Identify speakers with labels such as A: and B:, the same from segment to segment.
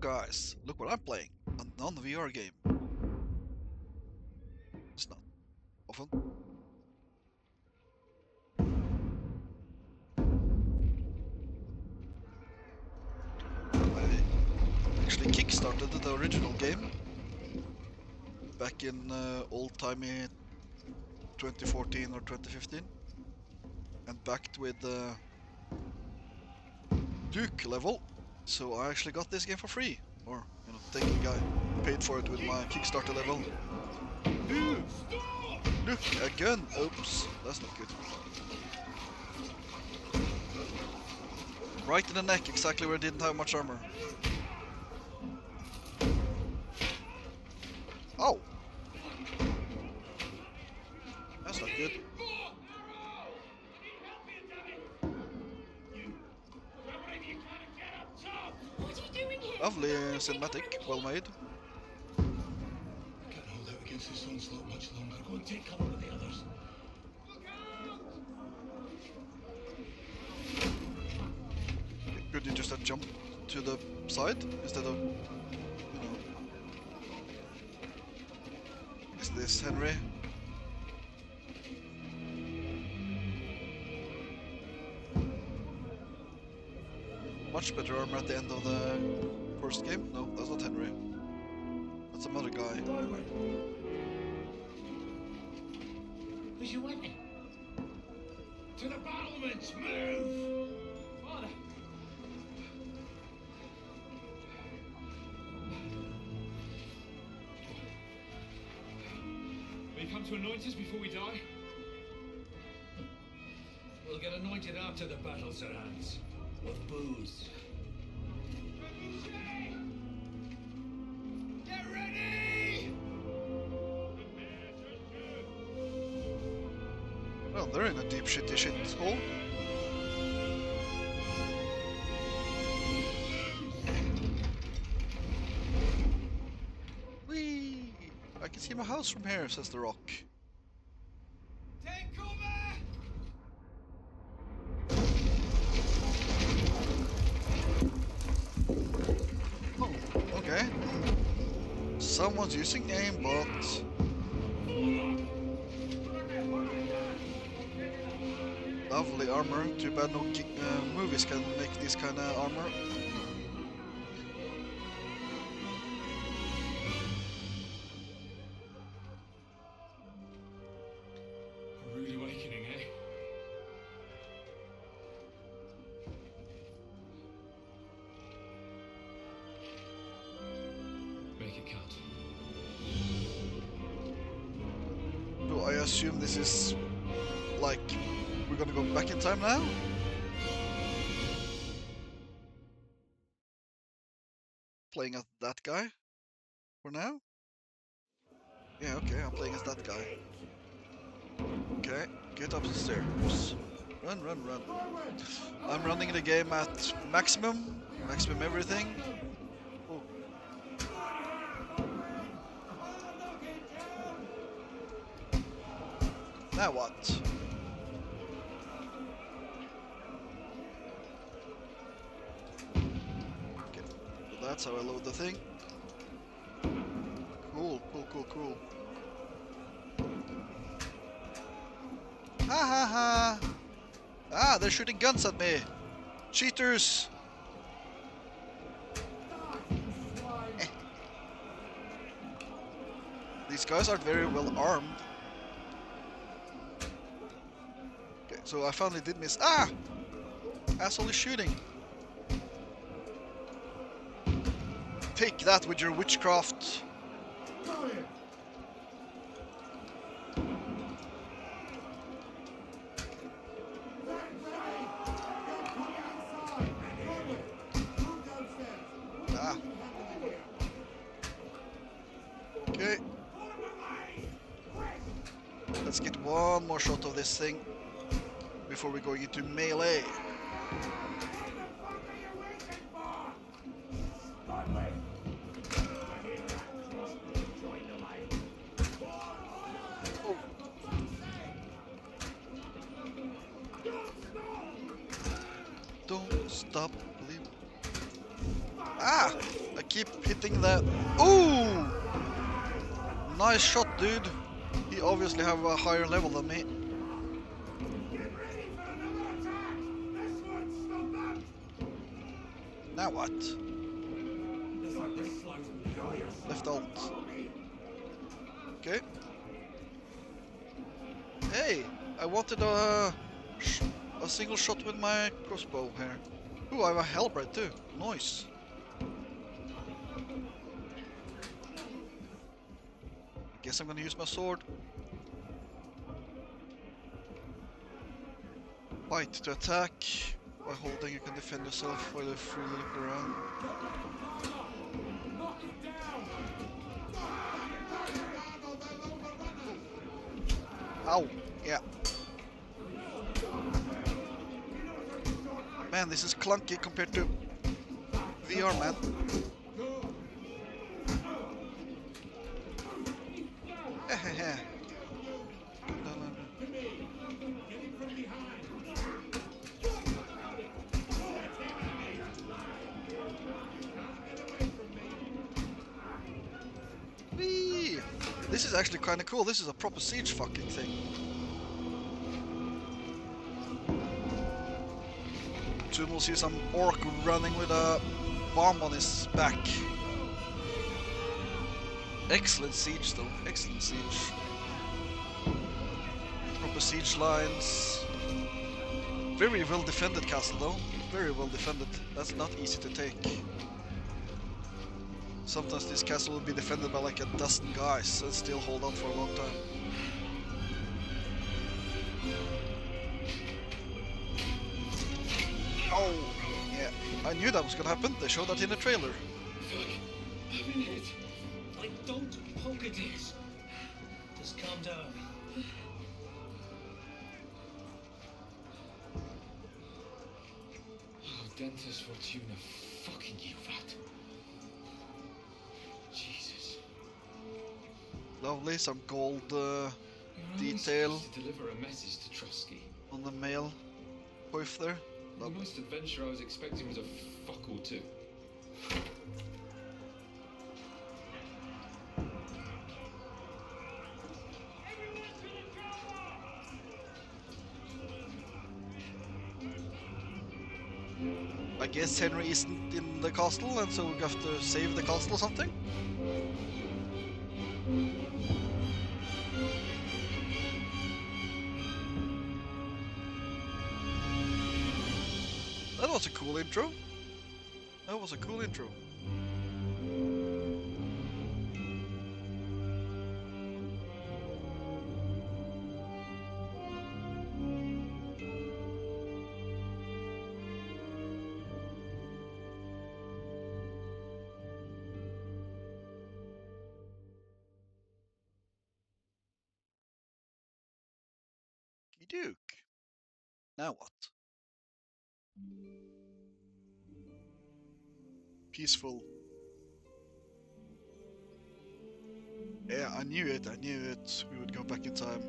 A: guys, look what I'm playing. A non-VR game. It's not often. I actually kickstarted the original game back in old-timey 2014 or 2015 and backed with Duke level. So I actually got this game for free, or thank guy paid for it with my Kickstarter level. Ooh, look, a gun. Oops, that's not good. Right in the neck, exactly where I didn't have much armor. Oh, that's not good. Lovely cinematic, well made.
B: I can't hold out against this onslaught much longer. Go and take cover with the others.
A: Could you just have jumped to the side instead of, Is this Henry? Much better armor at the end of the first game. No, that's not Henry. That's another guy.
B: Who's you with me? To the battlements, move! Father! Will you come to anoint us before we die? We'll get anointed after the battle, Sir Hans. With booze. Get ready!
A: Well, they're in a deep shitty shit hole. Whee! I can see my house from here, says the rock.
B: Take cover!
A: Oh, okay. Someone's using aimbot. Lovely armor. Too bad no movies can make this kind of armor.
B: A rude awakening, eh? Make it count.
A: Do I assume this is like we're gonna go back in time now? Playing as that guy for now? Yeah, okay, I'm playing as that guy. Okay, get up the stairs. Run, run, run. I'm running the game at maximum everything. Oh. Now what? Okay, so that's how I load the thing. Cool, cool, cool, cool. Ha ha ha! Ah, they're shooting guns at me! Cheaters! Eh. These guys aren't very well armed. Okay, so I finally did miss. Ah! Asshole is shooting. Take that with your witchcraft. Ah. Okay. Let's get one more shot of this thing before we go into melee. Oh. Don't stop believing. Ah! I keep hitting that. Ooh! Nice shot, dude. He obviously have a higher level than me. Now what? Left alt. Okay. Hey! I wanted a single shot with my crossbow here. Ooh, I have a halberd too. Nice. I guess I'm gonna use my sword. Fight to attack. By holding, you can defend yourself while you freely look around. Ow! Yeah. Man, this is clunky compared to VR, man. Hehehe. Whee! This is actually kind of cool. This is a proper siege fucking thing. Soon we'll see some orc running with a bomb on his back. Excellent siege though. Excellent siege. Proper siege lines. Very well defended castle though. Very well defended. That's not easy to take. Sometimes this castle will be defended by like a dozen guys and still hold on for a long time. Oh, yeah. I knew that was gonna happen. They showed that in the trailer.
B: Fuck. I'm in it. Like, don't poke at it. Just calm down. Oh, Dentist Fortuna, fucking you, rat. Jesus.
A: Lovely, some gold
B: You're only
A: detail
B: supposed to deliver a message to Trusky.
A: on the mail. Coif there.
B: The most adventure I was expecting was a fuck or two.
A: I guess Henry isn't in the castle, and so we have to save the castle or something. That was a cool intro. That was a cool intro. Duke. Now what? Peaceful. Yeah, I knew it. I knew it. We would go back in time.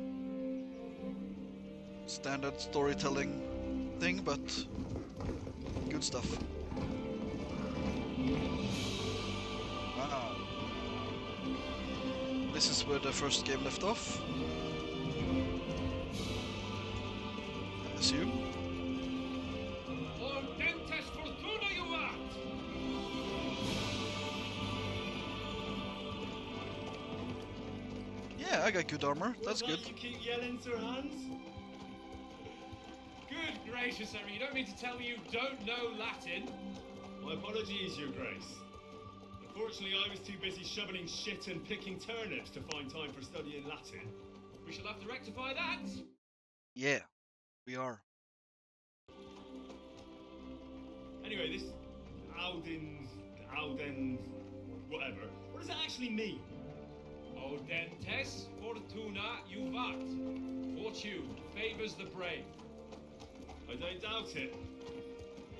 A: Standard storytelling thing, but good stuff. Wow. This is where the first game left off. I assume.
B: Or Dentist Fortuna, you rat!
A: Yeah, I got good armor. That's good.
C: You keep yelling, Sir Hans?
B: Good gracious, Henry, you don't mean to tell me you don't know Latin?
C: My apologies, Your Grace. Unfortunately, I was too busy shoveling shit and picking turnips to find time for studying Latin.
B: We shall have to rectify that.
A: Yeah, we are.
C: Anyway, this Alden, whatever. What does that actually mean?
B: O Dentes Fortuna Juvat. Fortune favors the brave.
C: I don't doubt it.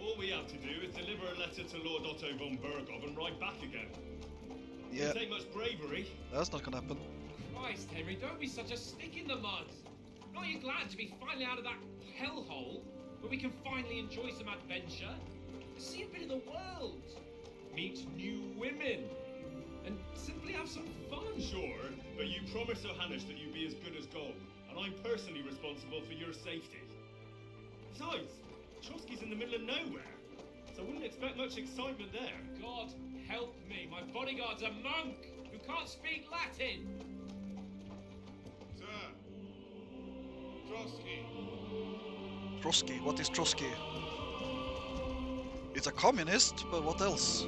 C: All we have to do is deliver a letter to Lord Otto von Bergov and write back again.
A: Yeah,
C: Doesn't take much bravery.
A: that's not gonna happen.
B: Christ, Henry, don't be such a stick in the mud. Aren't you glad to be finally out of that hellhole where we can finally enjoy some adventure? See a bit of the world.
C: meet new women, and simply have some fun. Sure, but you promised Johannes that you'd be as good as gold, and I'm personally responsible for your safety. Besides, Trotsky's in the middle of nowhere, so I wouldn't expect much excitement there.
B: God help me, my bodyguard's a monk who can't speak Latin.
C: Sir, Trotsky.
A: Trotsky, what is Trotsky? It's a communist, but what else?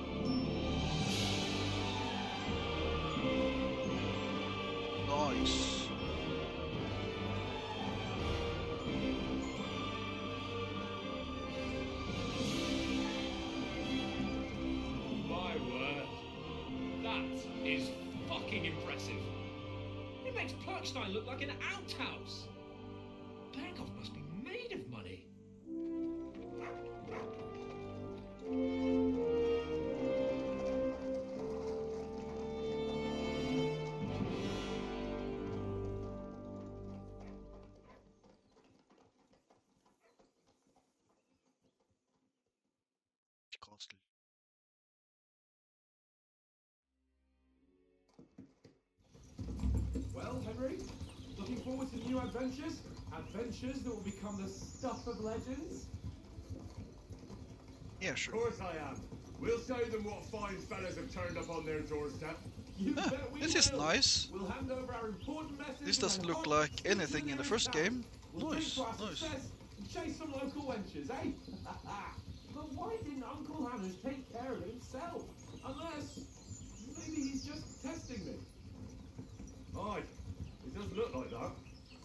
A: Nice.
B: My word, that is fucking impressive. It makes Perkstein look like an outhouse. Berghoff must be made of money.
A: Castle.
D: Well, Henry, looking forward to new adventures? Adventures that will become the stuff of legends?
A: Yeah,
C: Of
A: sure.
C: course I am. We'll show them what fine fellas have turned up on their doorstep.
D: You
A: Huh,
D: bet we
A: this is
D: will.
A: nice.
D: We'll hand over our important messages.
A: This doesn't
D: and
A: look
D: hot
A: like
D: stick to
A: anything
D: the
A: in the
D: nearest
A: first
D: town.
A: game.
D: We'll drink
A: Nice,
D: to our
A: nice.
D: success and chase some local wenches, eh? But why didn't Uncle Hannes take care of it himself? Unless maybe he's just testing me.
C: Aye, it does look like that.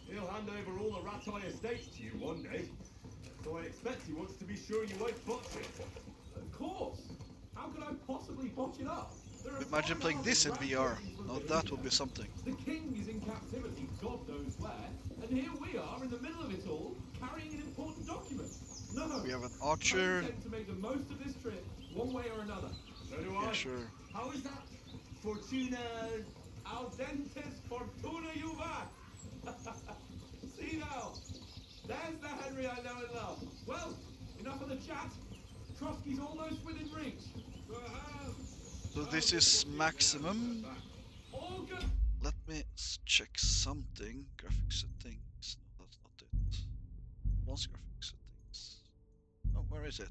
C: He'll hand over all the Ratai estates to you one day. So I expect he wants to be sure you won't botch it.
D: Of course. How could I possibly botch it up? There are
A: Imagine playing
D: 5,000
A: this in VR.
D: rampaging from
A: Now
D: Bohemia.
A: that would be something.
D: The king is in captivity, God knows where, and here we are in the middle of it all, carrying an important document. No,
A: We have an
D: I
A: archer.
D: intend to make the most of this trip, one way or another.
C: So do
A: Yeah,
C: I.
A: sure.
C: How is that? Fortuna...
D: Audentes fortuna juvat. See now, there's the Henry I know and love. Well, enough of the chat. Trotsky's almost within reach.
A: So this is maximum.
D: All good.
A: Let me check something. Graphic settings. No, that's not it. Advanced graphic settings. Oh, where is it?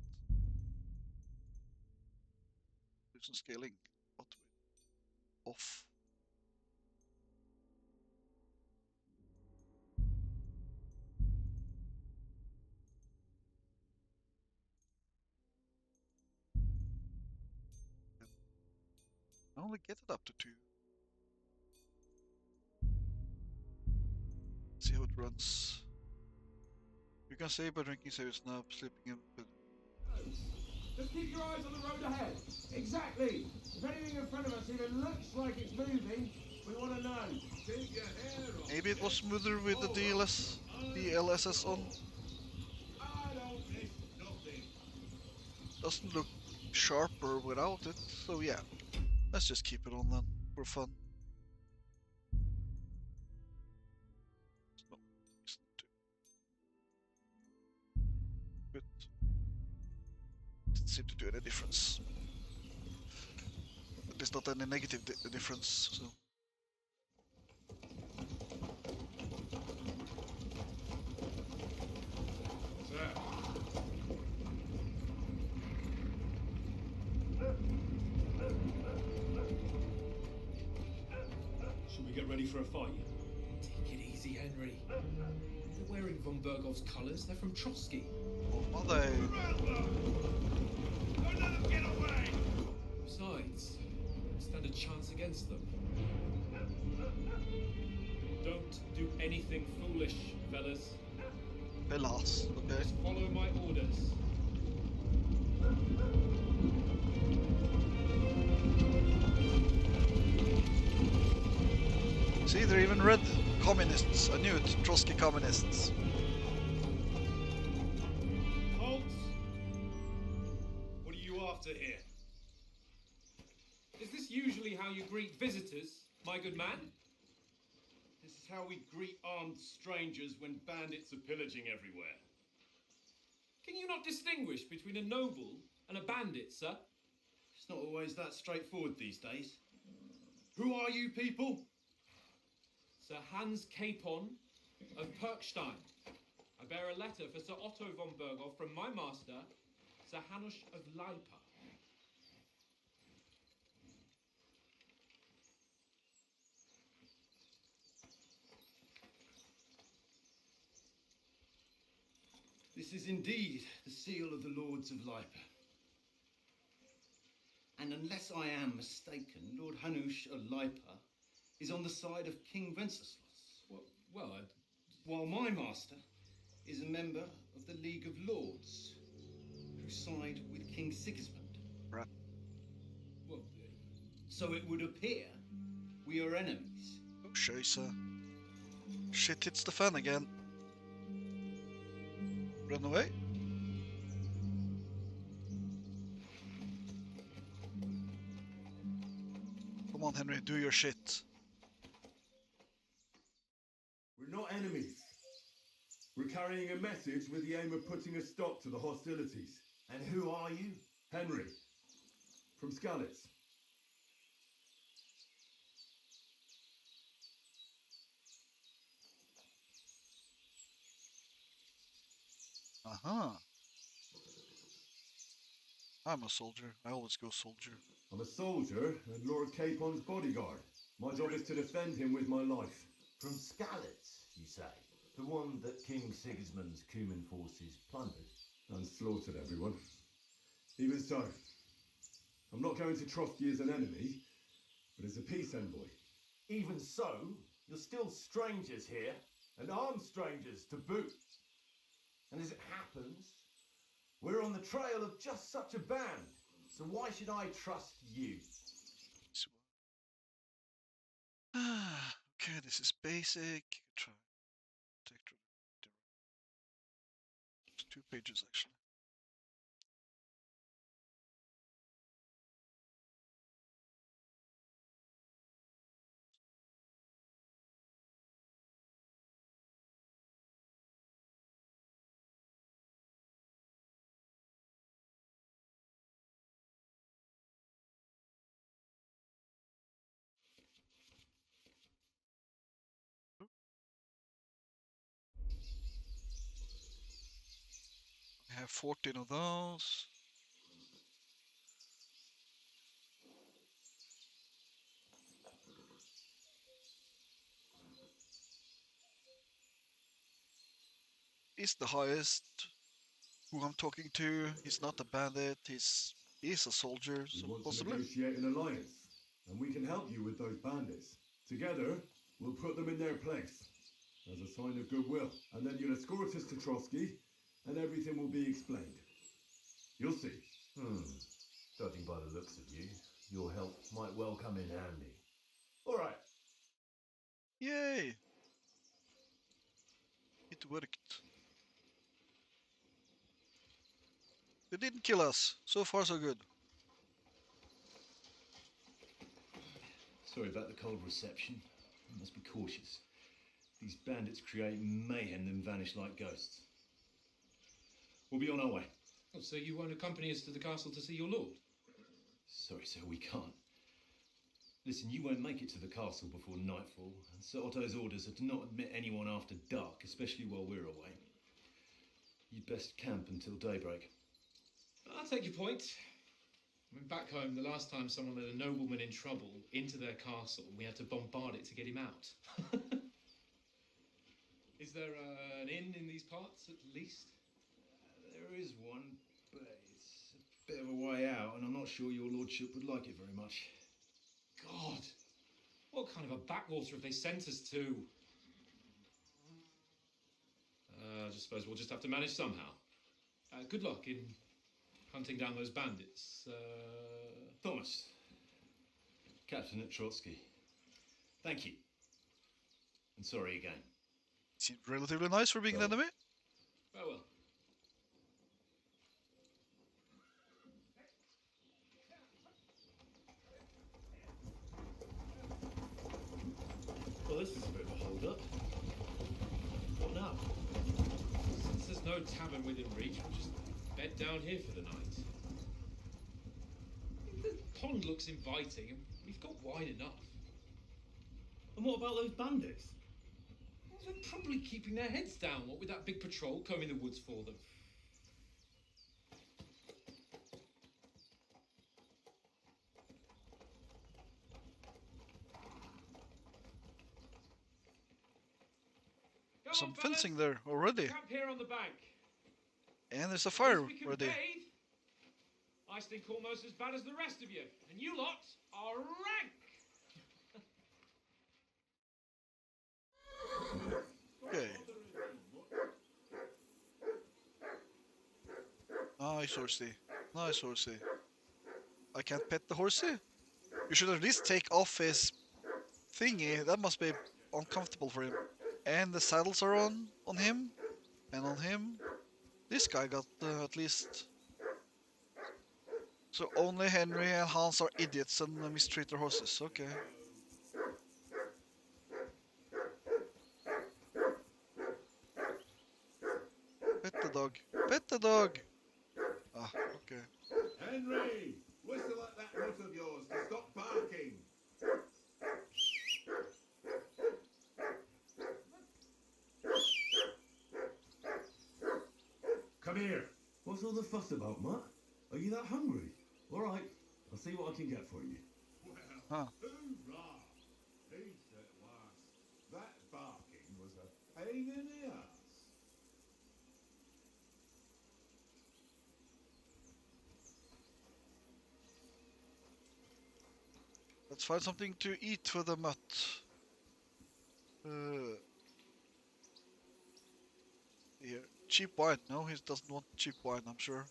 A: Resolution scaling. What? Off. I only get it up to 2. See how it runs. You can save by drinking save snap, sleeping in.
D: Just keep your eyes on the road ahead. Exactly. If anything in front of us even looks like it's moving, we want to know. Take your hair off.
A: Maybe it was smoother with the DLSS on.
C: I don't miss nothing.
A: Doesn't look sharper without it, so yeah. Let's just keep it on then, for fun. There's no reason to. But doesn't seem to do any difference. At least not any negative difference, so.
C: Sir. Should we get ready for a fight?
B: Take it easy, Henry. They're wearing von Berghoff's colours. They're from Trotsky.
A: Or are they?
C: Don't let them get away!
B: Besides, don't stand a chance against them. Don't do anything foolish, fellas.
A: Fellas, okay.
B: Just follow my orders.
A: See, they're even red communists. I knew it. Trotsky communists.
C: Halt! What are you after here?
B: Is this usually how you greet visitors, my good man?
C: This is how we greet armed strangers when bandits are pillaging everywhere.
B: Can you not distinguish between a noble and a bandit, sir?
E: It's not always that straightforward these days. Who are you people?
B: Sir Hans Capon of Perkstein. I bear a letter for Sir Otto von Berghoff from my master, Sir Hanush of Leipa.
E: This is indeed the seal of the Lords of Leipa. And unless I am mistaken, Lord Hanush of Leipa is on the side of King Wenceslas. While my master is a member of the League of Lords, who side with King Sigismund.
A: Right.
B: Well,
E: So it would appear we are enemies.
A: Oh, scheisse. Shit hits the fan again. Run away. Come on, Henry, do your shit.
D: We're not enemies. We're carrying a message with the aim of putting a stop to the hostilities.
E: And who are you?
D: Henry, from Skalitz.
A: Uh-huh. I'm a soldier. I always go soldier.
D: I'm a soldier and Lord Capon's bodyguard. My job is to defend him with my life.
F: From Skalitz, you say? The one that King Sigismund's Cuman forces plundered?
D: And slaughtered everyone. Even so, I'm not going to Trotsky as an enemy, but as a peace envoy.
F: Even so, you're still strangers here, and armed strangers to boot. And as it happens, we're on the trail of just such a band. So why should I trust you?
A: Okay, this is basic. Try. Take 2 pages actually. I have 14 of those. He's the highest who I'm talking to. He's not a bandit. He's a soldier.
D: We
A: So
D: want to
A: possibly.
D: negotiate an alliance, and we can help you with those bandits. Together, we'll put them in their place, as a sign of goodwill. And then you'll escort us to Trotsky, and everything will be explained. You'll see.
F: Judging by the looks of you, your help might well come in handy. All right.
A: Yay! It worked. They didn't kill us. So far, so good.
E: Sorry about the cold reception. You must be cautious. These bandits create mayhem then vanish like ghosts. We'll be on our way.
B: oh, so you won't accompany us to the castle to see your lord?
E: Sorry, sir, we can't. Listen, you won't make it to the castle before nightfall, and Sir Otto's orders are to not admit anyone after dark, especially while we're away. You'd best camp until daybreak.
B: I'll take your point. I mean, back home, the last time someone led a nobleman in trouble into their castle, we had to bombard it to get him out. Is there an inn in these parts, at least?
E: There is one, but it's a bit of a way out, and I'm not sure your lordship would like it very much.
B: God, what kind of a backwater have they sent us to? I just suppose we'll just have to manage somehow. Good luck in hunting down those bandits.
E: Thomas, Captain at Trotsky. Thank you. And sorry again.
A: Seemed relatively nice for being an enemy.
B: Farewell.
E: Well, this is a bit of a hold-up. What now?
B: Since there's no tavern within reach, we'll just bed down here for the night. There's pond looks inviting, and we've got wine enough.
C: And what about those bandits?
B: Well, they're probably keeping their heads down, what with that big patrol combing the woods for them. Come
A: Some
B: on, fellas.
A: fencing there already.
B: Camp here on the bank.
A: And there's a
B: At
A: fire
B: least we can
A: ready.
B: bathe. I stink almost as bad as the rest of you, and you lot are rank.
A: Okay. Nice horsey. Nice horsey. I can't pet the horsey? You should at least take off his thingy. That must be uncomfortable for him. And the saddles are on him. And on him. This guy got at least... So only Henry and Hans are idiots and mistreat their horses. Okay. Pet the dog. Pet the dog! Ah, okay.
D: Henry! Whistle at that hut of yours to stop barking!
F: Come here. What's all the fuss about, Matt? Are you that hungry? All right, I'll see what I can get for you.
D: Well,
A: Huh.
D: hoorah! Peace at last. That barking was a pain in the ass.
A: Let's find something to eat for the mutt. Here. Cheap wine. No, he doesn't want cheap wine, I'm sure.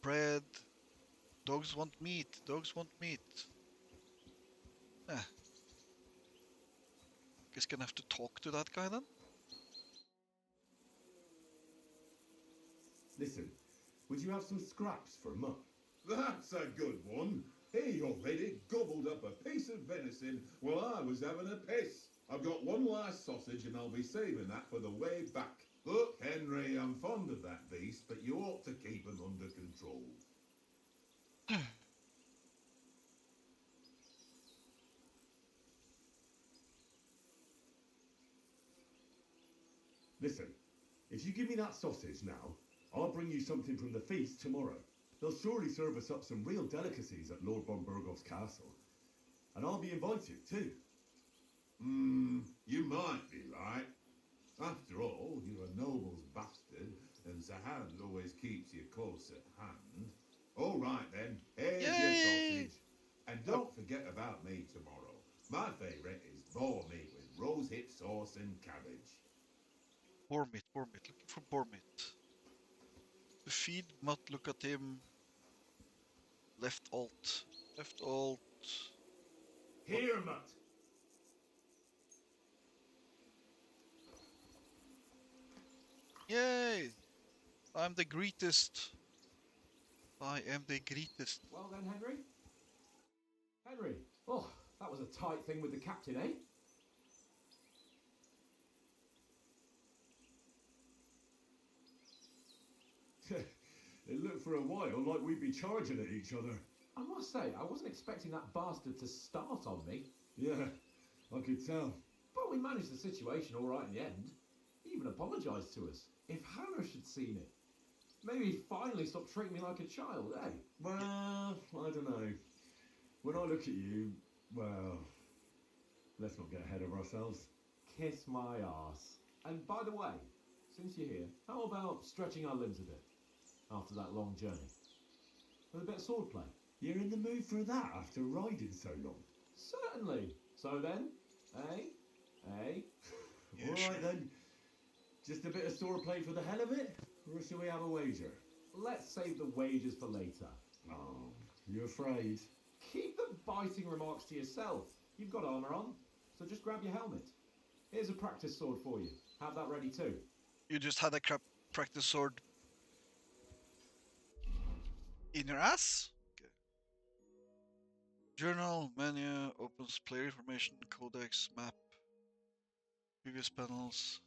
A: Bread. Dogs want meat. Dogs want meat. Eh. Guess gonna have to talk to that guy then?
F: Listen, would you have some scraps for a month?
D: That's a good one. He already gobbled up a piece of venison while I was having a piss. I've got one last sausage and I'll be saving that for the way back. Look, Henry, I'm fond of that beast, but you ought to keep him under control.
F: Listen, if you give me that sausage now, I'll bring you something from the feast tomorrow. They'll surely serve us up some real delicacies at Lord von Burgov's castle. And I'll be invited too.
D: You might be right. After all, you're a noble's bastard, and Sir Hans always keeps you close at hand. All right then, here's your
A: Yay!
D: sausage. And don't forget about me tomorrow. My favourite is boar meat with rose hip sauce and cabbage.
A: Boar meat, boar meat. Looking for boar meat. To feed mutt, look at him. Left alt. Left alt.
F: Here, Mutt.
A: Yay! I'm the greatest. I am the greatest.
G: Well then, Henry? Henry! Oh, that was a tight thing with the captain, eh?
F: It looked for a while like we'd be charging at each other.
G: I must say, I wasn't expecting that bastard to start on me.
F: Yeah, I could tell.
G: But we managed the situation all right in the end. He even apologised to us. If Hamish had seen it, maybe he'd finally stop treating me like a child, eh?
F: Well, I don't know. When I look at you, well, let's not get ahead of ourselves.
G: Kiss my arse. And by the way, since you're here, how about stretching our limbs a bit after that long journey? With a bit of swordplay?
F: You're in the mood for that after riding so long?
G: Certainly. So then, eh? Eh?
A: Yeah,
F: All right
A: sure.
F: then. Just a bit of swordplay for the hell of it? Or shall we have a wager?
G: Let's save the wagers for later.
F: Oh, you afraid?
G: Keep the biting remarks to yourself. You've got armour on, so just grab your helmet. Here's a practice sword for you. Have that ready too.
A: You just had a practice sword in your ass? Okay. Journal, menu, opens player information, codex, map, previous panels.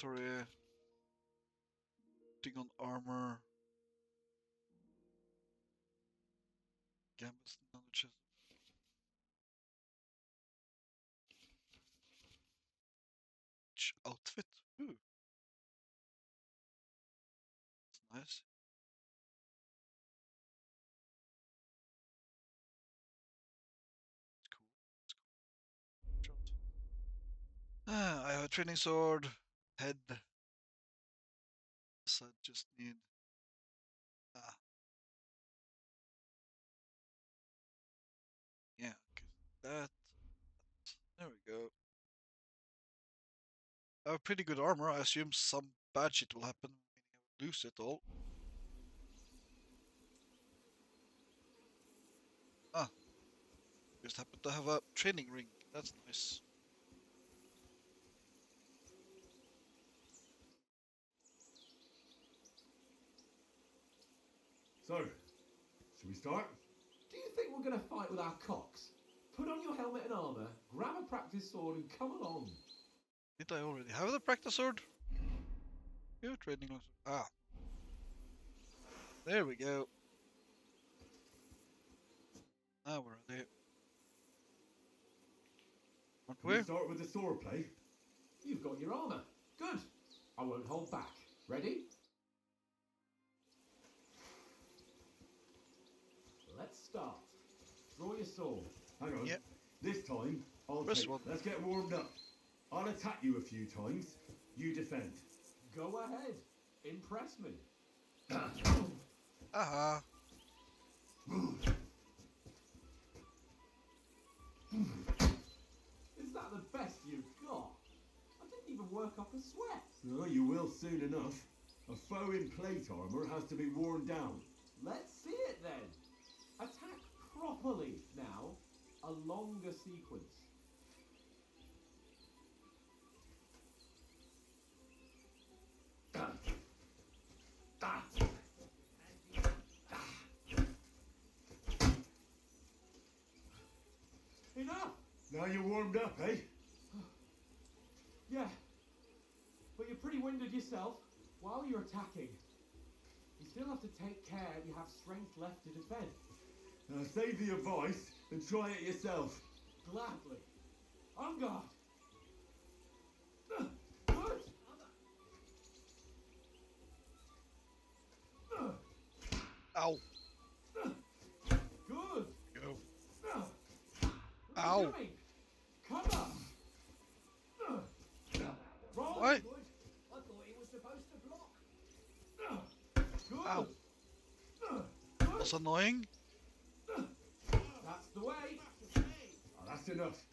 A: Inventory. Putting on armor. Gambits knowledge. Outfit. Ooh. That's nice. It's cool. Shot. Ah, I have a training sword. Head. So I just need. Ah. Yeah, okay. That. There we go. I have pretty good armor. I assume some bad shit will happen. Meaning I will lose it all. Ah. Just happen to have a training ring. That's nice.
F: So, should we start?
G: Do you think we're going to fight with our cocks? Put on your helmet and armour, grab a practice sword, and come along.
A: Did I already have the practice sword? Yeah, training sword. Ah. There we go. Now we're ready. Aren't
F: Can we
A: we?
F: start with the sword play?
G: You've got your armour. Good. I won't hold back. Ready? Let's start. Draw your sword.
F: Hang on.
A: Yep.
F: This time, I'll
A: Press
F: take.
A: one.
F: Let's get warmed up. I'll attack you a few times. You defend.
G: Go ahead. Impress me.
A: Aha.
G: Is that the best you've got? I didn't even work up a sweat.
F: Oh, you will soon enough. A foe in plate armor has to be worn down.
G: Let's see it then. Attack properly now. A longer sequence. Enough!
F: Now you're warmed up, eh?
G: Yeah. But you're pretty winded yourself while you're attacking. You still have to take care you have strength left to defend.
F: Now save the advice and try it yourself.
G: Gladly. On guard. Good.
A: Ow.
G: Good.
A: Go.
G: What
A: Ow.
G: are you doing? Cover. Roll.
A: What?
H: I thought he was supposed to block.
G: Good.
A: Ow. That's annoying.
G: That's the way.
F: Oh, that's enough.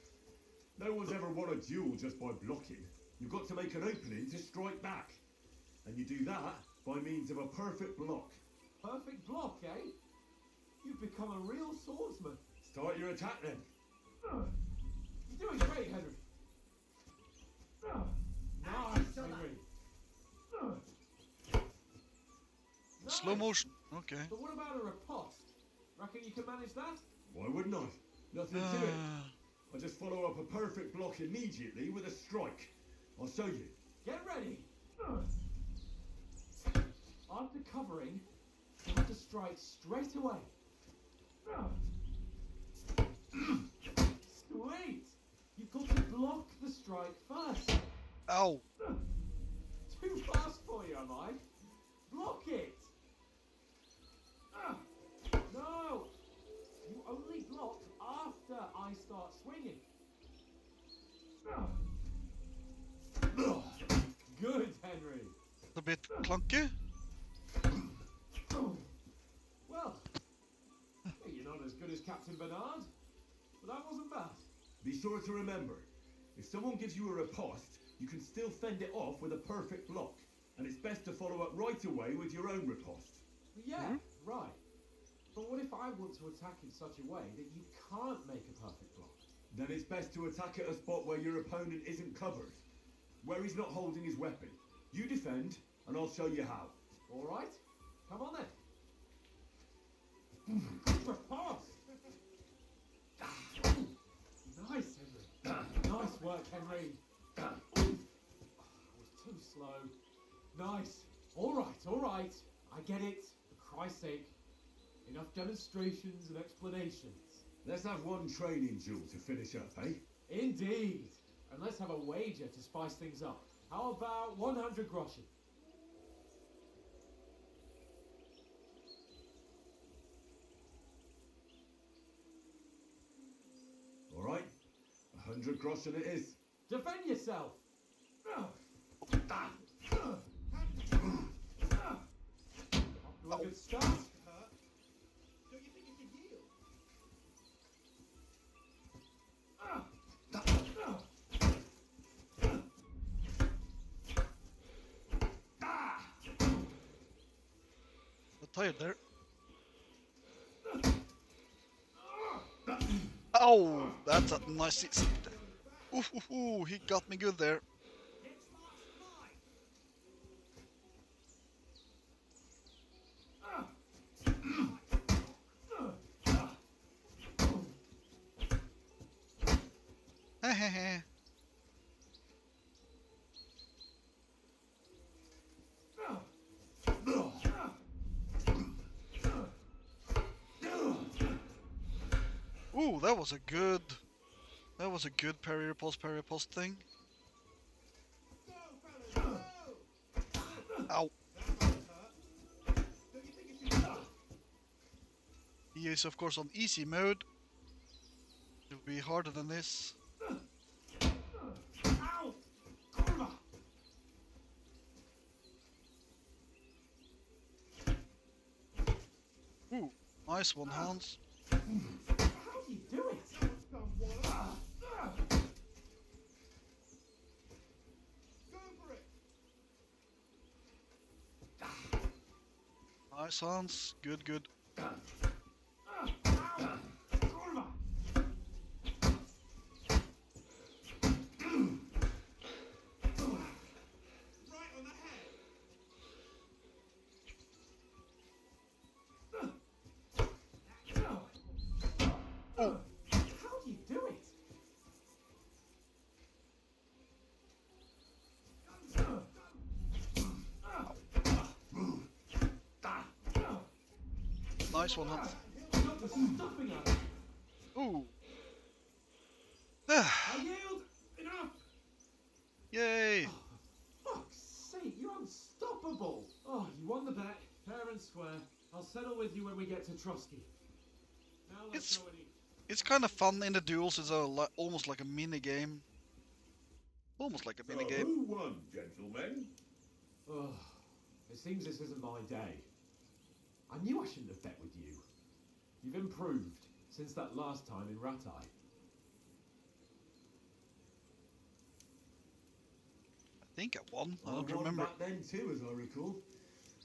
F: No one's ever won a duel just by blocking. You've got to make an opening to strike back. And you do that by means of a perfect block.
G: Perfect block, eh? You've become a real swordsman.
F: Start your attack then.
G: You're doing great, Henry. Nice, Henry.
A: Slow
G: Nice.
A: motion. Okay.
G: But what about a riposte? Reckon you can manage that?
F: Why wouldn't I? Nothing to it. I just follow up a perfect block immediately with a strike. I'll show you.
G: Get ready. After covering, you have to strike straight away. Sweet. You've got to block the strike first.
A: Ow.
G: Too fast for you, am I? Block it. No. You only block after I start swinging. Good, Henry.
A: A bit clunky.
G: Well, you're not as good as Captain Bernard, but that wasn't bad.
F: Be sure to remember, if someone gives you a riposte, you can still fend it off with a perfect block. And it's best to follow up right away with your own riposte.
G: Yeah, right. But what if I want to attack in such a way that you can't make a perfect block?
F: Then it's best to attack at a spot where your opponent isn't covered. Where he's not holding his weapon. You defend, and I'll show you how.
G: All right, come on then. Good riposte. Nice, Henry. Nice work, Henry. I was too slow. Nice. All right. I get it. For Christ's sake. Enough demonstrations and explanations.
F: Let's have one training duel to finish up, eh?
G: Indeed. And let's have a wager to spice things up. How about 100 groschen?
F: All right, 100 groschen it is.
G: Defend yourself! Off to a good start.
C: Don't you think you could yield?
A: Got tired there. Oh, that's a nice. Ooh, he got me good there. Hehehe. Ooh, that was a good parry riposte thing. Ow. He is of course on easy mode. It'll be harder than this. Ooh, nice one, Hans.
G: How do you do it?
A: Nice, Hans. Good. Oh,
G: How do you do it?
A: nice one, Hans.
G: Not for stopping us.
A: Ooh.
G: I yield. Enough.
A: Yay.
G: Fuck's sake, you're unstoppable. Oh, you won the bet. Fair and square. I'll settle with you when we get to Trotsky. Now let's
A: It's-
G: go and eat.
A: It's kind of fun in the duels. It's almost like a mini game. Almost like a mini game.
F: Who won, gentlemen?
G: Oh, it seems this isn't my day. I knew I shouldn't have bet with you. You've improved since that last time in Ratai.
A: I think I won. I
F: I
A: don't
F: won
A: remember.
F: back then too, as I recall.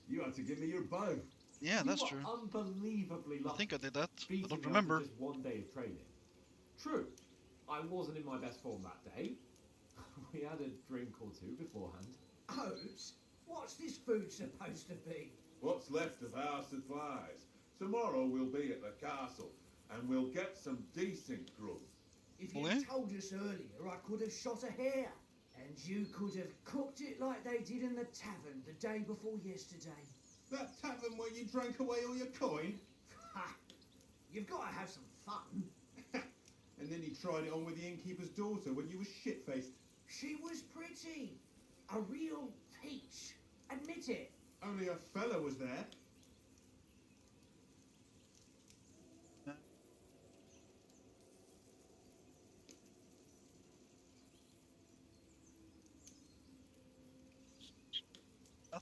F: You had to give me your bow.
A: Yeah, that's
G: you
A: true.
G: were unbelievably
A: I
G: lucky.
A: think I did that. I
G: Beating
A: don't
G: me after
A: remember.
G: Just one day of training. True, I wasn't in my best form that day. We had a drink or two beforehand.
H: Oats? What's this food supposed to be?
F: What's left of our supplies? Tomorrow we'll be at the castle, and we'll get some decent grub.
H: If
A: Oh,
H: you'd
A: yeah?
H: told us earlier, I could have shot a hare. And you could have cooked it like they did in the tavern the day before yesterday.
C: That tavern where you drank away all your coin?
H: Ha! You've got to have some fun.
C: And then you tried it on with the innkeeper's daughter when you were shit-faced.
H: She was pretty. A real peach. Admit it.
C: Only a fella was there.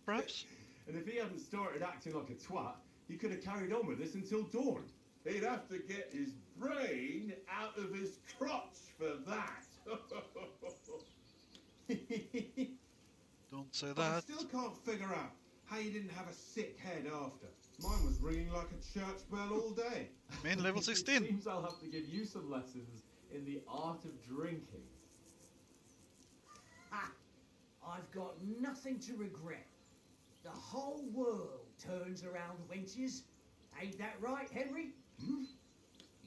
A: Perhaps?
F: And if he hadn't started acting like a twat, he could have carried on with this until dawn. He'd have to get his brain out of his crotch for that.
A: Don't say
C: But I
A: that.
C: still can't figure out how you didn't have a sick head after. Mine was ringing like a church bell all day.
A: Main level
G: It
A: 16.
G: seems I'll have to give you some lessons in the art of drinking.
H: Ha! I've got nothing to regret. The whole world turns around wenches. Ain't that right, Henry?
F: Hmm?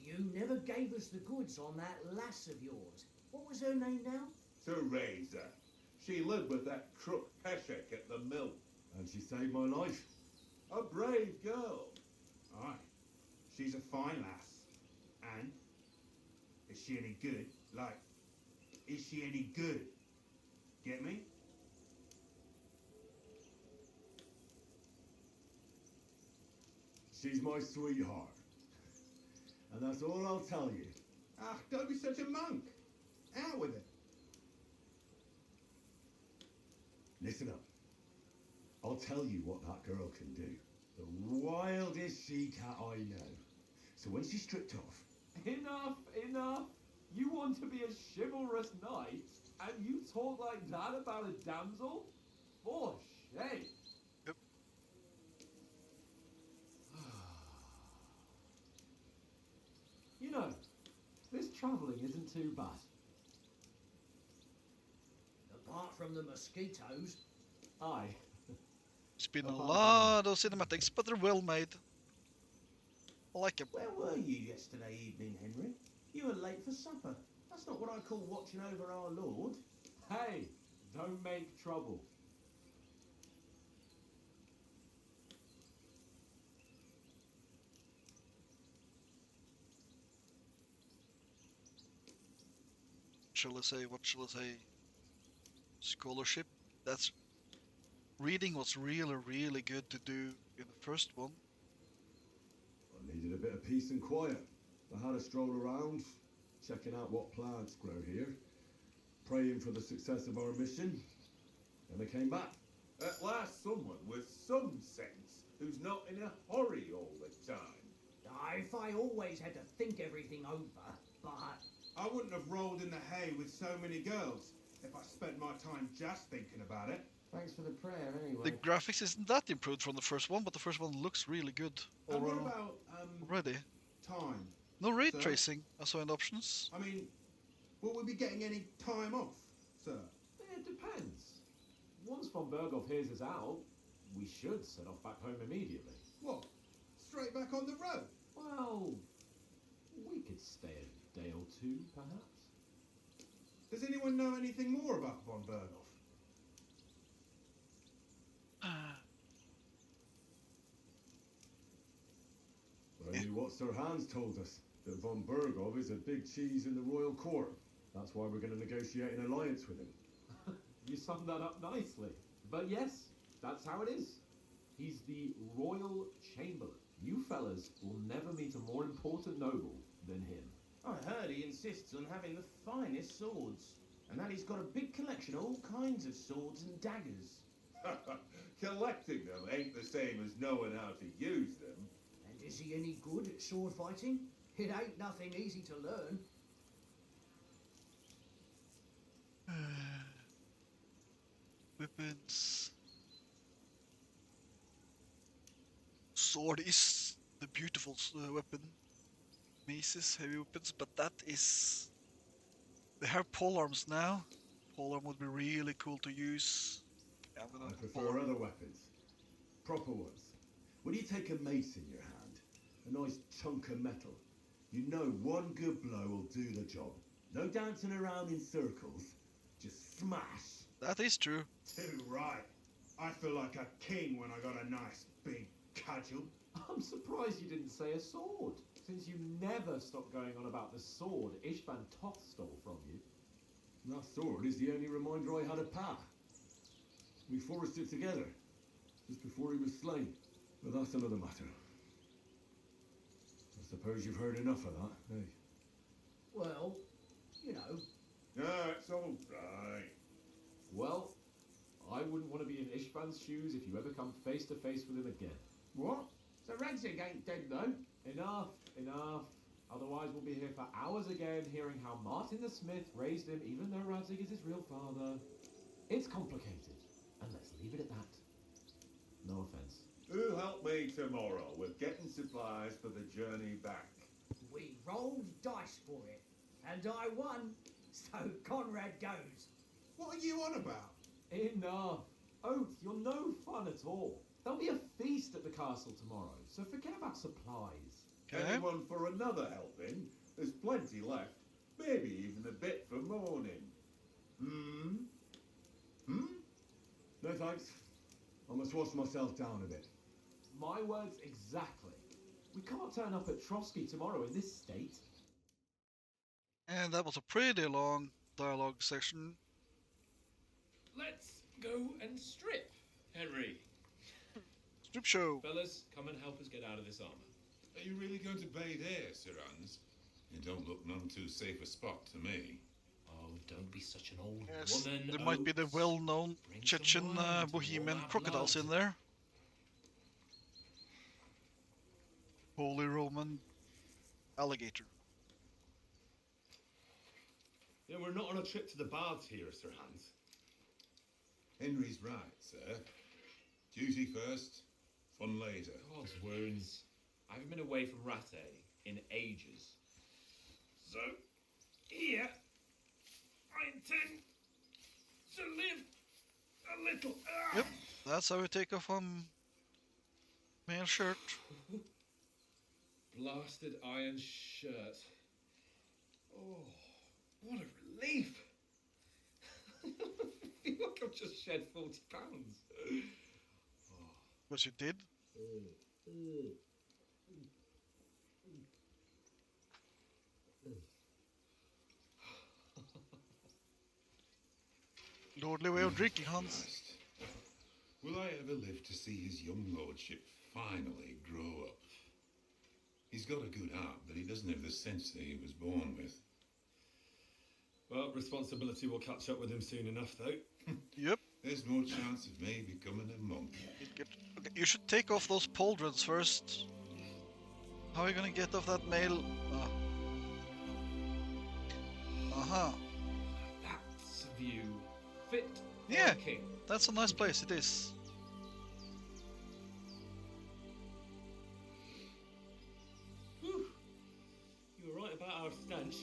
H: You never gave us the goods on that lass of yours. What was her name now?
F: Teresa. She lived with that crook Peshek at the mill. And she saved my life. A brave girl.
D: Aye. She's a fine lass. And? Is she any good? Like, is she any good? Get me?
F: She's my sweetheart. And that's all I'll tell you.
D: Ah, don't be such a monk. Out with it.
F: Listen up. I'll tell you what that girl can do. The wildest she-cat I know. So when she's stripped off,
G: Enough, enough. You want to be a chivalrous knight, and you talk like that about a damsel? For shame.
A: Yep.
G: You know, this travelling isn't too bad.
H: Apart from the mosquitoes.
G: Aye.
A: It's been a
G: Apart from
A: lot of cinematics, but they're well made. I like them.
I: Where were you yesterday evening, Henry? You were late for supper. That's not what I call watching over our Lord.
G: Hey, don't make trouble.
A: What shall I say? Scholarship. That's reading was really, really good to do in the first one.
F: I needed a bit of peace and quiet. I had a stroll around, checking out what plants grow here, praying for the success of our mission, and I came back. At last someone with some sense who's not in a hurry all the time.
H: If I always had to think everything over, but
D: I wouldn't have rolled in the hay with so many girls if I spent my time just thinking about it.
I: Thanks for the prayer, anyway.
A: The graphics isn't that improved from the first one, but the first one looks really good
D: And what about,
A: already.
D: time?
A: No ray
D: Sir?
A: tracing, I saw in the options.
D: I mean, will we be getting any time off, sir?
G: It depends. Once von Berghoff hears us out, we should set off back home immediately.
D: What? Straight back on the road?
G: Well, we could stay a day or two, perhaps.
D: Does anyone know anything more about von Berghoff?
F: Only what Sir Hans told us, that von Berghoff is a big cheese in the royal court. That's why we're going to negotiate an alliance with him.
G: You summed that up nicely. But yes, that's how it is. He's the Royal Chamberlain. You fellas will never meet a more important noble than him.
I: I heard he insists on having the finest swords, and that he's got a big collection of all kinds of swords and daggers.
F: Collecting them ain't the same as knowing how to use them.
H: and is he any good at sword fighting? It ain't nothing easy to learn.
A: Weapons. Sword is the beautiful weapon. Maces, heavy weapons, but that is... They have polearms now. Polearm would be really cool to use. Yeah, I'm
F: I
A: gonna
F: prefer
A: polearm.
F: other weapons. Proper ones. When you take a mace in your hand, a nice chunk of metal, you know one good blow will do the job. No dancing around in circles. Just smash.
A: That is true.
D: Too right. I feel like a king when I got a nice big cudgel.
G: I'm surprised you didn't say a sword, since you never stop going on about the sword Ishvan Toth stole from you.
F: That sword is the only reminder I had of Pa. We forged it together, just before he was slain. But that's another matter. I suppose you've heard enough of that, eh?
H: Well, you know,
F: No, it's all right.
G: Well, I wouldn't want to be in Ishvan's shoes if you ever come face to face with him again.
I: What? So Radzig ain't dead, though?
G: Enough, enough. Otherwise we'll be here for hours again hearing how Martin the Smith raised him even though Radzig is his real father. It's complicated, and let's leave it at that. No offense.
F: Who'll help me tomorrow with getting supplies for the journey back?
H: we rolled dice for it, and I won, so Conrad goes.
D: What are you on about?
G: Enough. Oath, you're no fun at all. There'll be a feast at the castle tomorrow, so forget about supplies.
A: Okay.
F: Anyone for another helping? There's plenty left. Maybe even a bit for morning. Hmm? Hmm? No thanks. I must wash myself down a bit.
G: My words exactly. We can't turn up at Trotsky tomorrow in this state.
A: And that was a pretty long dialogue section.
B: Let's go and strip, Henry.
A: Strip show.
B: Fellas, come and help us get out of this armor.
J: Are you really going to bathe here, Sir Hans? You don't look none too safe a spot to me.
B: Oh, don't be such an old
A: Yes,
B: woman.
A: there might be the
B: Oates.
A: well-known
B: Bring some
A: Chechen
B: wine to warm
A: Bohemian
B: our
A: crocodiles
B: blood.
A: in there. Holy Roman alligator.
C: Yeah, we're not on a trip to the baths here, Sir Hans.
J: Henry's right, sir. Duty first, fun later.
B: God's wounds. I haven't been away from Rattay in ages. So, here, I intend to live a little.
A: Yep, that's how we take off male shirt.
B: Blasted iron shirt. Oh, what a relief. I feel like I've just shed 40 pounds.
A: Because you did. Lordly way of drinking, Hans.
J: Christ. Will I ever live to see his young lordship finally grow up? He's got a good heart, but he doesn't have the sense that he was born with.
C: Well, responsibility will catch up with him soon enough, though.
A: Yep.
J: There's no chance of me becoming a monk.
A: Okay, you should take off those pauldrons first. How are you gonna get off that male? Uh-huh.
B: That's a view fit for
A: Yeah.
B: a king.
A: That's a nice place, it is.
B: Whew. You were right about our stench.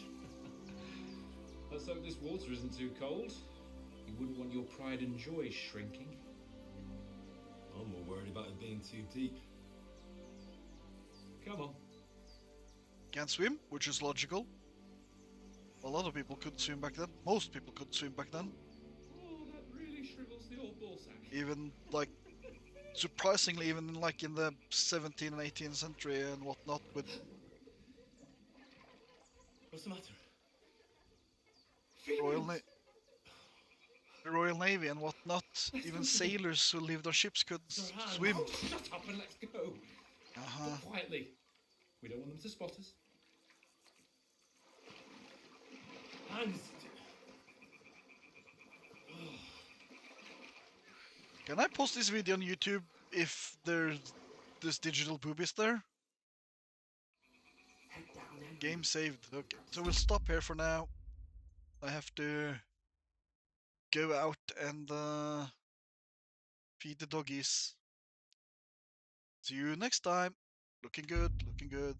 B: Let's hope this water isn't too cold. You wouldn't want your pride and joy shrinking.
C: I'm more worried about it being too deep.
B: Come on.
A: Can't swim, which is logical. A lot of people couldn't swim back then. Most people couldn't swim back then.
B: Oh, that really shrivels the old ball sack.
A: Even like, surprisingly, even like in the 17th and 18th century and whatnot, with
C: What's the matter?
A: Royal the Royal Navy and whatnot, even sailors who lived on ships could
B: Sir Hans.
A: swim.
B: Oh, shut up and let's go.
A: Uh-huh.
B: But quietly. We don't want them to spot us.
C: Hans!
A: Can I post this video on YouTube if there's this digital boobies there?
H: Head down, Henry.
A: Game saved. Okay, so we'll stop here for now. I have to go out and feed the doggies. See you next time. Looking good, looking good.